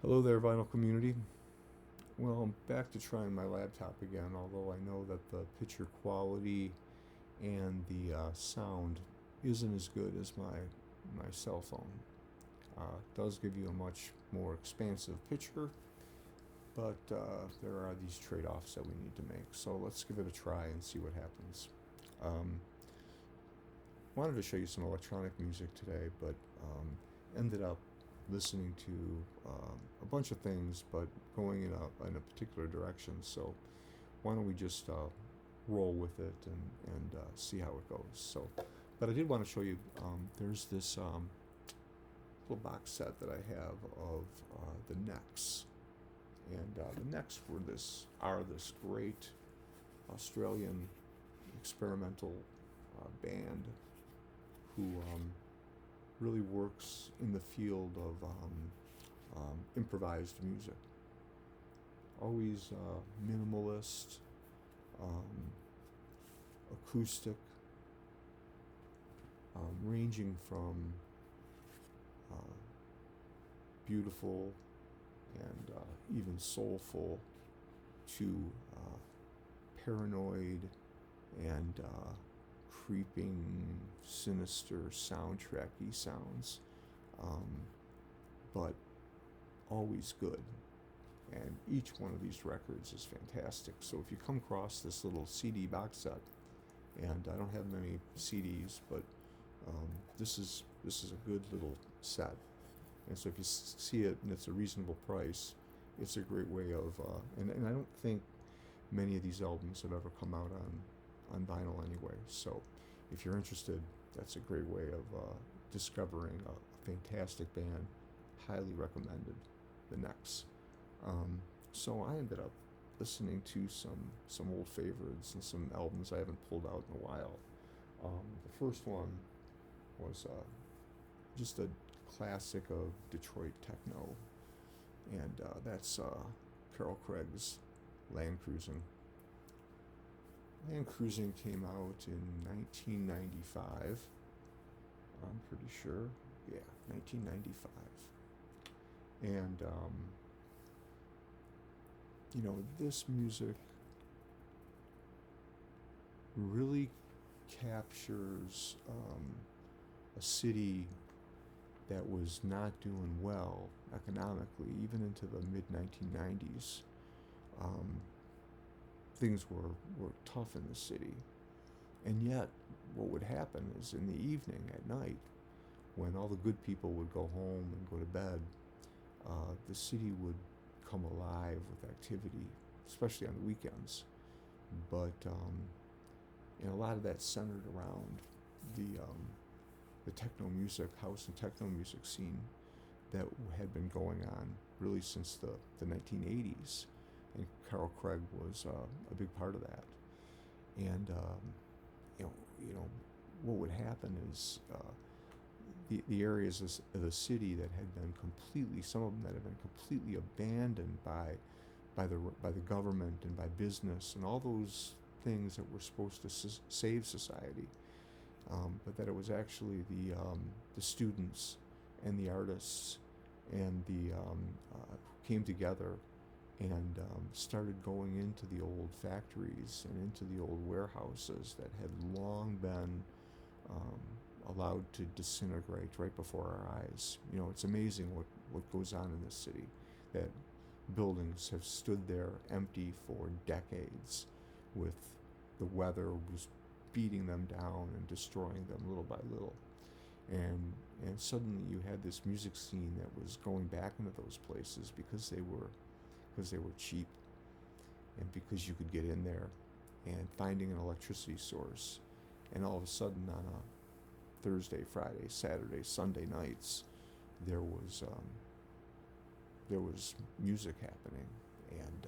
Hello there, vinyl community. Well, I'm back to trying my laptop again, although I know that the picture quality and the sound isn't as good as my cell phone. It does give you a much more expansive picture, but there are these trade-offs that we need to make. So let's give it a try and see what happens. Um, Wanted to show you some electronic music today, but ended up listening to a bunch of things, but going in a particular direction. So why don't we just roll with it and see how it goes. So, but I did want to show you. There's this little box set that I have of the necks, and the necks are this great Australian experimental band who really works in the field of improvised music. Always minimalist, um, acoustic, ranging from uh, beautiful and even soulful to paranoid and creeping, sinister, soundtracky sounds, um, but always good. And each one of these records is fantastic. So if you come across this little CD box set, and I don't have many CDs, but this is a good little set. And so if you see it and it's a reasonable price, it's a great way of. And I don't think many of these albums have ever come out on vinyl anyway. So if you're interested, that's a great way of discovering a fantastic band. Highly recommended. The Necks. So I ended up listening to some old favorites and some albums I haven't pulled out in a while. The first one was just a classic of Detroit techno, and that's Carol Craig's Land Cruising. Land Cruising came out in 1995. I'm pretty sure. Yeah, 1995. And, this music really captures a city that was not doing well economically, even into the mid 1990s. Um, Things were tough in the city. And yet, what would happen is in the evening, at night, when all the good people would go home and go to bed, the city would come alive with activity, especially on the weekends. But and a lot of that centered around the um, the techno music, house and techno music scene that had been going on really since the 1980s, and Carol Craig was a big part of that. And you know, you know, what would happen is the areas of the city that had been completely, some of them that had been completely abandoned by the government and by business and all those things that were supposed to save society, but that it was actually the students and the artists and the who came together and started going into the old factories and into the old warehouses that had long been um, allowed to disintegrate right before our eyes. It's amazing what goes on in this city, that buildings have stood there empty for decades with the weather was beating them down and destroying them little by little. And suddenly you had this music scene that was going back into those places because they were cheap, and because you could get in there, and finding an electricity source, and all of a sudden on a Thursday, Friday, Saturday, Sunday nights, there was music happening, and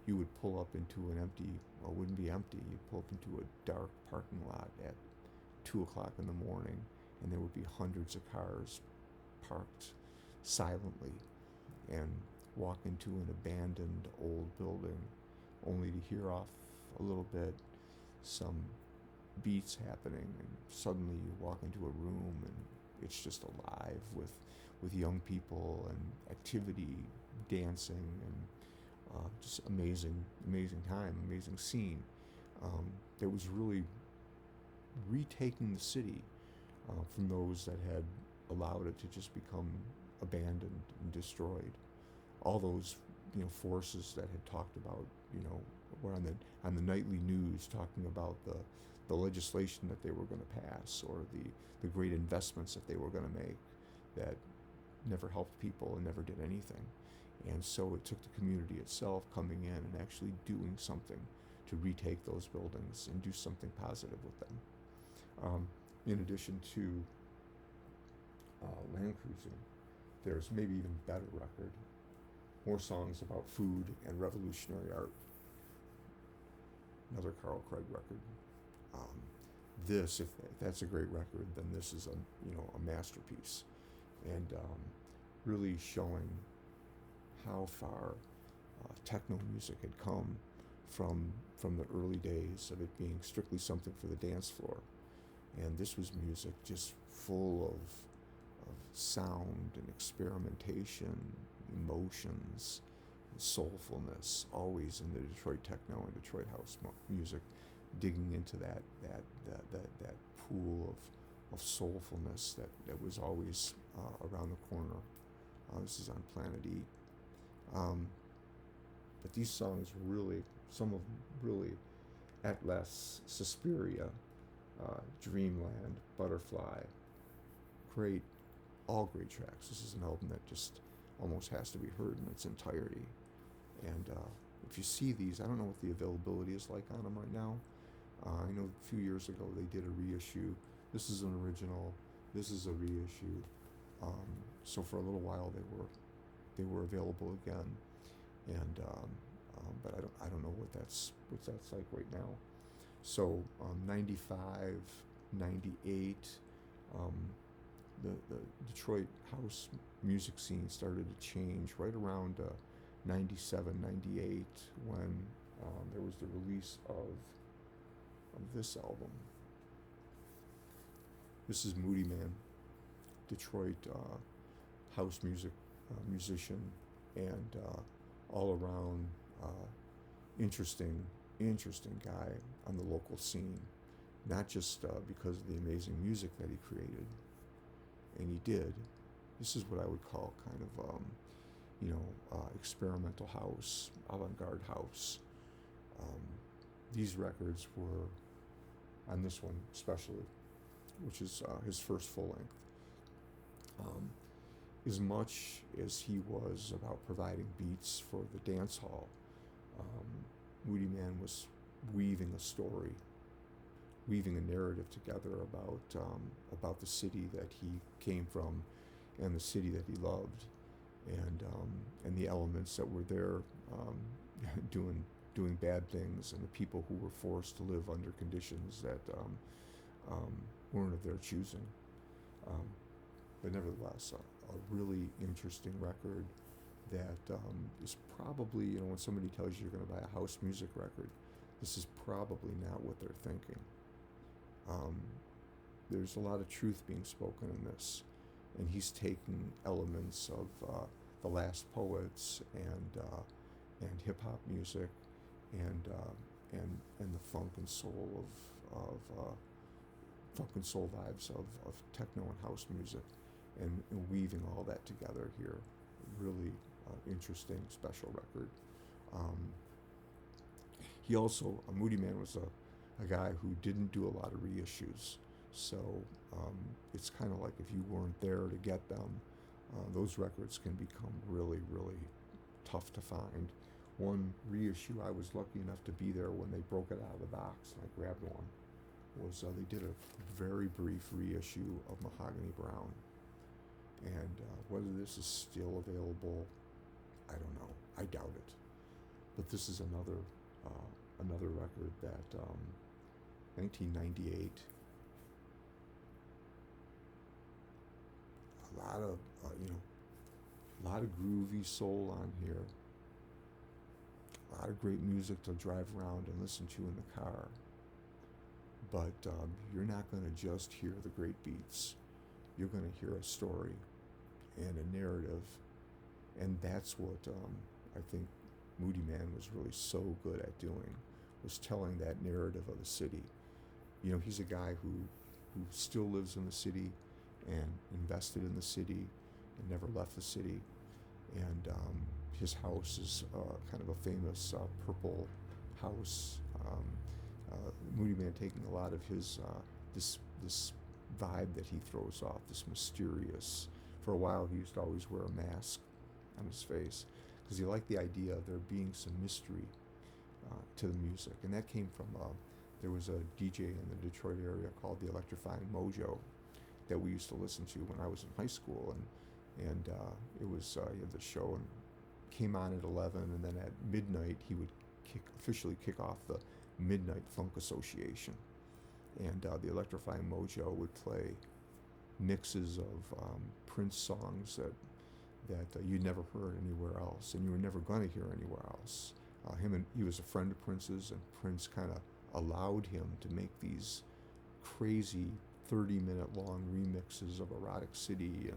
you would pull up into an empty, well, it wouldn't be empty. You'd pull up into a dark parking lot at 2 o'clock in the morning, and there would be hundreds of cars parked silently, and walk into an abandoned old building, only to hear off a little bit some beats happening, and suddenly you walk into a room and it's just alive with young people and activity dancing, and just amazing time, amazing scene. That was really retaking the city from those that had allowed it to just become abandoned and destroyed. All those, forces that had talked about, were on the nightly news talking about the legislation that they were going to pass, or the great investments that they were going to make, that never helped people and never did anything. And so it took the community itself coming in and actually doing something to retake those buildings and do something positive with them. In addition to land cruising, there's maybe even better record, more songs about food and revolutionary art. Another Carl Craig record. This, if that's a great record, then this is a masterpiece, and really showing how far techno music had come from the early days of it being strictly something for the dance floor. And this was music just full of sound and experimentation, emotions, and soulfulness, always in the Detroit techno and Detroit house music, digging into that pool of soulfulness that was always around the corner. This is on Planet E. But these songs really, some of them really, Atlas, Suspiria, Dreamland, Butterfly, all great tracks. This is an album that just almost has to be heard in its entirety. And if you see these, I don't know what the availability is like on them right now. I know a few years ago they did a reissue. This is an original. This is a reissue. So for a little while they were available again, and but I don't know what that's like right now. So 95, 98, the Detroit house music scene started to change right around 97, 98, when there was the release of this album. This is Moodymann, Detroit house music musician, and all around interesting guy on the local scene. Not just because of the amazing music that he created, and he did. This is what I would call kind of experimental house, avant-garde house. These records were, on this one especially, which is his first full length. As much as he was about providing beats for the dance hall, Moodymann was weaving a story, weaving a narrative together about the city that he came from and the city that he loved, and the elements that were there doing bad things, and the people who were forced to live under conditions that weren't of their choosing. But nevertheless, a really interesting record that is probably, when somebody tells you you're going to buy a house music record, this is probably not what they're thinking. There's a lot of truth being spoken in this, and he's taking elements of the Last Poets and hip hop music and the funk and soul funk and soul vibes of techno and house music, and weaving all that together here. Really interesting, special record. He also, Moodymann was a guy who didn't do a lot of reissues, so it's kind of like if you weren't there to get them, those records can become really, really tough to find. One reissue, I was lucky enough to be there when they broke it out of the box, and I grabbed one, was they did a very brief reissue of Mahogany Brown. And whether this is still available, I don't know. I doubt it. But this is another record that 1998. A lot of groovy soul on here. A lot of great music to drive around and listen to in the car. But you're not going to just hear the great beats. You're going to hear a story and a narrative And that's what I think Moodymann was really so good at doing, was telling that narrative of the city. You know, he's a guy who still lives in the city and invested in the city and never left the city. And his house is kind of a famous purple house. Moodymann taking a lot of his this vibe that he throws off, this mysterious. For a while, he used to always wear a mask on his face because he liked the idea of there being some mystery to the music, and that came from there was a DJ in the Detroit area called the Electrifying Mojo that we used to listen to when I was in high school, and it was he had the show and came on at 11, and then at midnight he would officially kick off the Midnight Funk Association, and the Electrifying Mojo would play mixes of Prince songs that you'd never heard anywhere else, and you were never going to hear anywhere else. He was a friend of Prince's, and Prince kind of allowed him to make these crazy 30-minute long remixes of Erotic City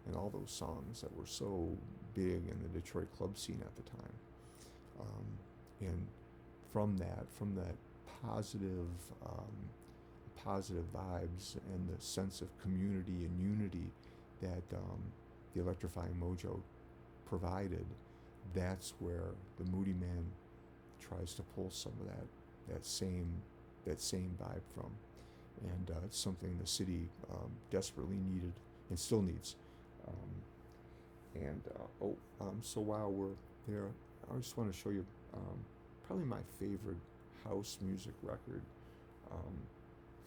and all those songs that were so big in the Detroit club scene at the time. And from that positive vibes and the sense of community and unity that the Electrifying Mojo provided, that's where the Moodymann tries to pull some of that same vibe from, and it's something the city desperately needed and still needs. So while we're there, I just want to show you probably my favorite house music record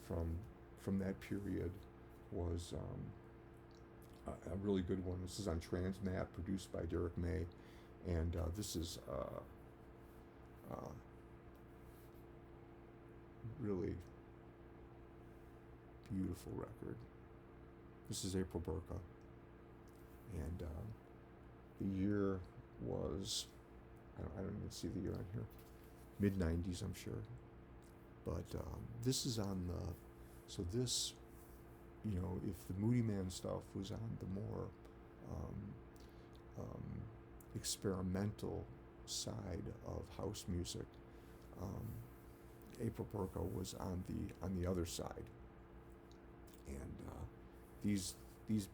from that period was a really good one. This is on Transmat, produced by Derek May, and this is really beautiful record. This is April Brikha, and the year was, I don't even see the year on here, mid-90s, I'm sure. But this is on so this, if the Moodymann stuff was on the more experimental side of house music, April Brikha was on the other side. And these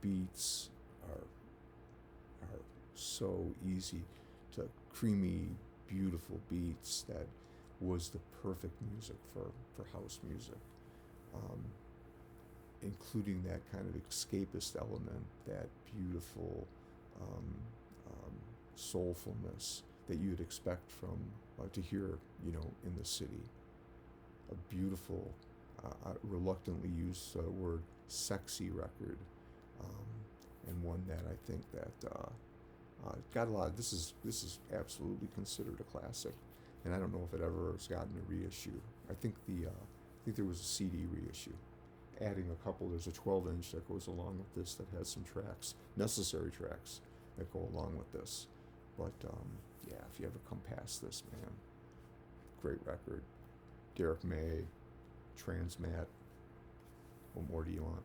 beats are so easy to creamy, beautiful beats that was the perfect music for house music, including that kind of escapist element, that beautiful soulfulness that you'd expect from to hear, in the city. A beautiful, reluctantly used word, sexy record, and one that I think that got a lot. This is absolutely considered a classic, and I don't know if it ever has gotten a reissue. I think there was a CD reissue, adding a couple. There's a 12-inch that goes along with this that has some tracks, necessary tracks that go along with this. But yeah, if you ever come past this, man, great record. Derek May, Transmat. What more do you want?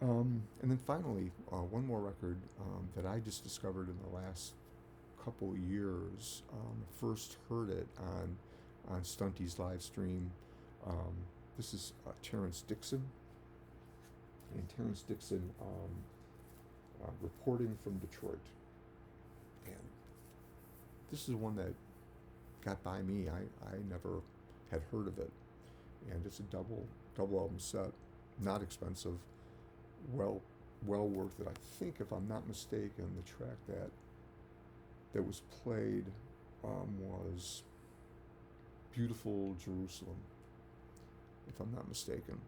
And then finally, one more record that I just discovered in the last couple years. First heard it on Stunty's live stream. This is Terrence Dixon, and Terrence Dixon reporting from Detroit. And this is one that got by me. I never had heard of it, and it's a double album set, not expensive, well worth it. I think, if I'm not mistaken, the track that was played was Beautiful Jerusalem, if I'm not mistaken.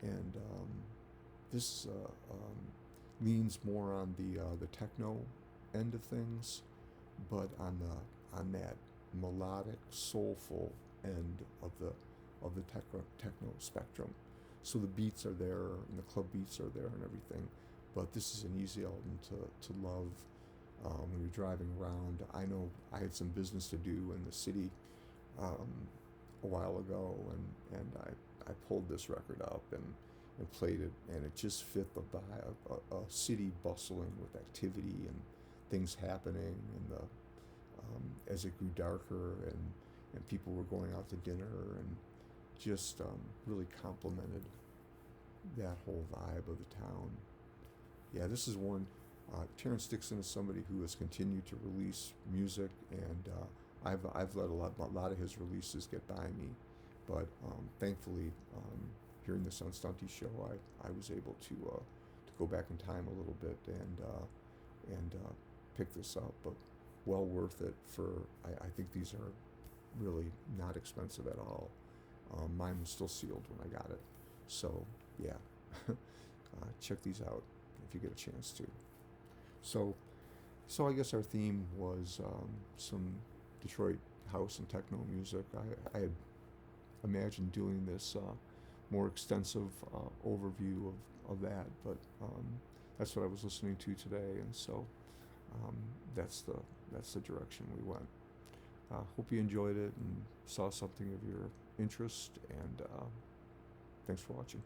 And this leans more on the techno end of things, but on that melodic, soulful end of the techno spectrum. So the beats are there, and the club beats are there, and everything. But this is an easy album to love when you're driving around. I know I had some business to do in the city a while ago, and I pulled this record up, and and played it, and it just fit the vibe, a city bustling with activity and things happening, and as it grew darker, and people were going out to dinner, and just really complemented that whole vibe of the town. Yeah, this is one. Terrence Dixon is somebody who has continued to release music, and I've let a lot of his releases get by me, but thankfully, hearing this on Stunty show, I was able to go back in time a little bit and pick this up, but well worth it. I think these are really not expensive at all. Mine was still sealed when I got it, so yeah, check these out if you get a chance to. So I guess our theme was some Detroit house and techno music. I had imagined doing this more extensive overview of that, but that's what I was listening to today, and so that's the direction we went. Hope you enjoyed it and saw something of your interest, and thanks for watching.